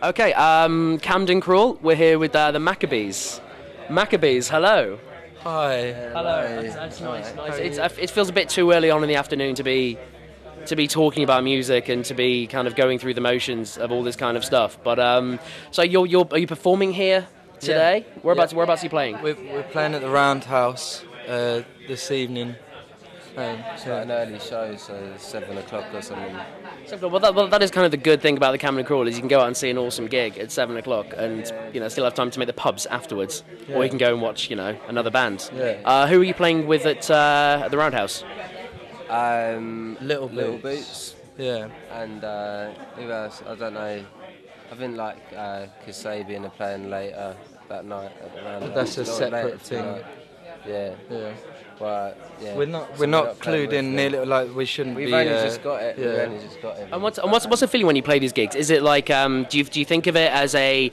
Okay, Camden Crawl. We're here with the Maccabees. Maccabees, hello. Hi. Hello. That's nice. It feels a bit too early on in the afternoon to be talking about music and to be kind of going through the motions of all this kind of stuff. But so are you performing here today? Yeah. Whereabouts are you playing? We're playing at the Roundhouse this evening. It's like an early show, so 7 o'clock or something. Well, that is kind of the good thing about the Camden Crawl is you can go out and see an awesome gig at 7 o'clock and still have time to make the pubs afterwards, or you can go and watch another band. Yeah. Who are you playing with at the Roundhouse? Little Boots. Yeah. And who else? I don't know. I think like Kasabian are playing later that night at the Roundhouse. But that's a separate thing. Yeah. Yeah. But yeah. We're not clued in nearly like we shouldn't We've be. only just got it. Yeah. We've only just got it. And what's the feeling when you play these gigs? Is it like do you think of it as a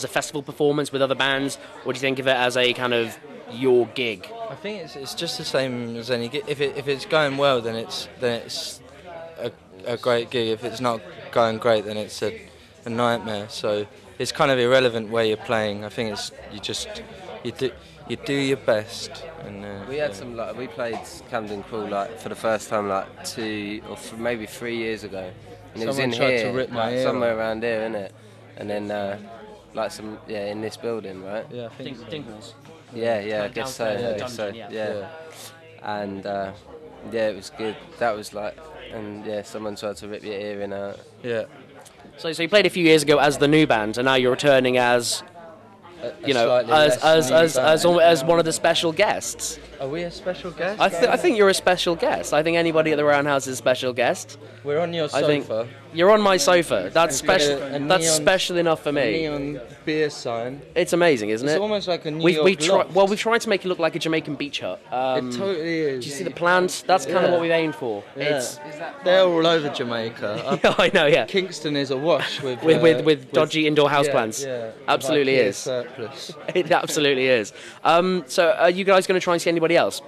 festival performance with other bands, or do you think of it as a kind of your gig? I think it's just the same as any gig. If it's going well, then it's a great gig. If it's not going great, then it's a nightmare. So it's kind of irrelevant where you're playing. I think it's you do your best. And we had some we played Camden Crawl for the first time 2 or maybe 3 years ago, and it was in tried here, to rip my ear somewhere off. around here, innit? And then in this building, right? Yeah, I think so. Dingles. Yeah, I guess so. Downstairs, I guess so. dungeon, Yeah. And it was good. That was someone tried to rip your earring out. Yeah. So you played a few years ago as the new band, and now you're returning as as one of the special guests. Are we a special guest? I think you're a special guest. I think anybody at the Roundhouse is a special guest. We're on your I think sofa. you're on my sofa. That's We've got special. a That's neon- special enough for me. Neon beer sign. It's amazing, isn't It's it? almost like a New York we've tried to make it look like a Jamaican beach hut. It totally is. Do you see the plants? That's kind of what we've aimed for. Yeah. It's They're all over Jamaica. yeah, I know. Yeah, Kingston is awash with dodgy indoor houseplants. Yeah, Absolutely IKEA is. surplus. It absolutely is. So are you guys going to try and see anybody else?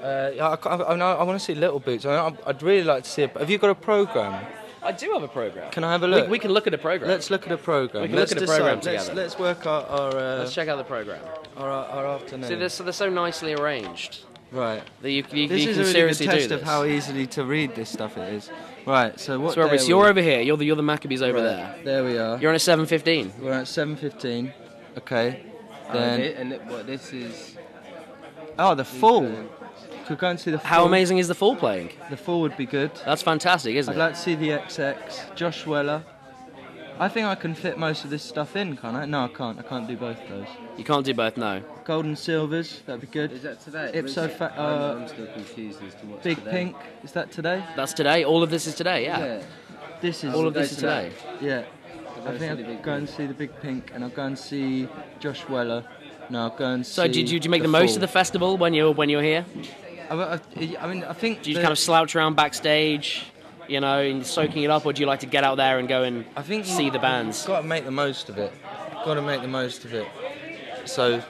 I want to see Little Boots. I'd really like to see. Have you got a program? I do have a program. Can I have a look? We can look at a program. Let's look at a program. We can look at a program decide. together. Let's work our Let's check out the program. our afternoon. So they're so nicely arranged Right. that you This can is a really good seriously test do of this. how easy to read this stuff it is. Right. So what? So Robert, day are you're we? over here. You're the Maccabees over Right, there. There we are. You're on a 7:15. We're at 7:15. Okay. Then. This is. Oh, the full. Could go and see the full. How amazing is the full playing? The full would be good. That's fantastic, isn't I'd it? like to see the XX. Josh Weller. I think I can fit most of this stuff in, can't I? No, I can't. I can't do both of those. You can't do both, no. Gold and Silvers, that'd be good. Is that today? Ipso I'm still confused as to what's Big today. Pink, is that today? That's today. All of this is today. Yeah. This is All of this is today. Yeah. I'll I go think see the I'll Big go and Pink. see the Big Pink, and I'll go and see Josh Weller. No, I'll go and see. So did you make the most of the festival when you're here? I mean, I think. Do you kind of slouch around backstage, and soaking it up, or do you like to get out there and go and see the bands? Got to make the most of it. Got to make the most of it. So,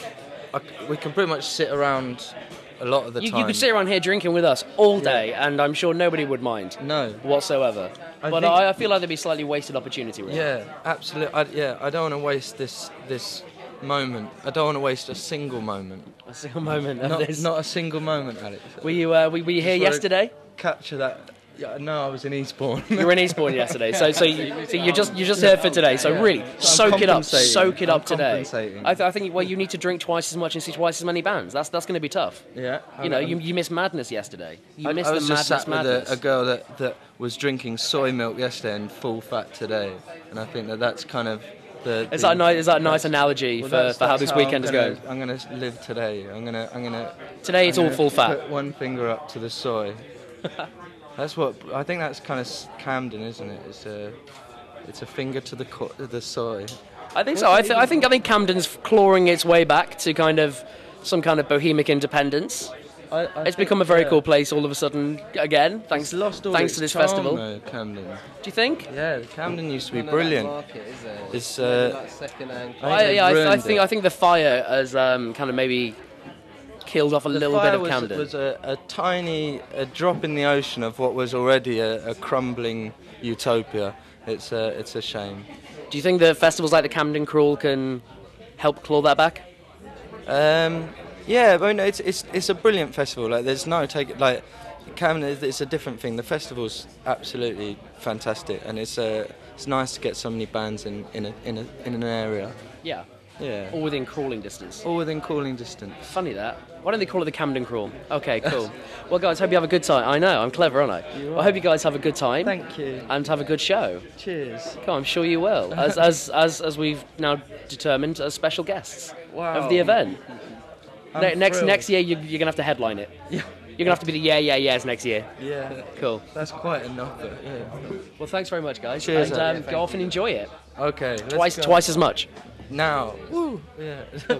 we can pretty much sit around a lot of the time. You could sit around here drinking with us all day, and I'm sure nobody would mind. No. Whatsoever. But I feel like there'd be slightly wasted opportunity, really. Yeah, absolutely. I don't want to waste this moment. I don't want to waste a single moment. A single moment of this. Not a single moment, Alex. Were you here yesterday? Capture that. Yeah, no, I was in Eastbourne. You were in Eastbourne yesterday, so you're just here for today. So really, soak it up today. I think you need to drink twice as much and see twice as many bands. That's going to be tough. Yeah. You missed Madness yesterday. You missed I was the just Madness. sat with a girl that was drinking soy milk yesterday and full fat today, and I think that's kind of the. Is that a nice analogy for how this weekend is going? I'm gonna live today. I'm gonna. Today it's all full fat. Put one finger up to the soy. That's what I think. That's kind of Camden, isn't it? It's a finger to the soy. I think so. I think Camden's clawing its way back to some kind of bohemic independence. It's become a very cool place all of a sudden again, thanks to this festival. Though, Camden. Do you think? Yeah, Camden used to be brilliant. It's second-hand. I think the fire has kind of maybe killed off a little bit of Camden. It was a tiny drop in the ocean of what was already a crumbling utopia. It's a shame. Do you think that festivals like the Camden Crawl can help claw that back? Yeah, but no, it's a brilliant festival. Like, there's no take like Camden. It's a different thing. The festival's absolutely fantastic, and it's nice to get so many bands in an area. Yeah. Yeah. All within crawling distance. All within crawling distance. Funny that. Why don't they call it the Camden Crawl? Okay, cool. Well, guys, hope you have a good time. I know, I'm clever, aren't I? You Well, I hope you guys have a good time. Thank you. And have a good show. Cheers. Cool, I'm sure you will. As we've now determined as special guests Wow. of the event. I'm Next thrilled. year, you're gonna have to headline it. Yeah. You're gonna have to be the yeahs next year. Yeah. Cool. That's quite enough. But yeah. Well, thanks very much, guys. Cheers, And Ed. go off and enjoy it. Okay. Let's go. Twice as much. Now. Woo. Yeah.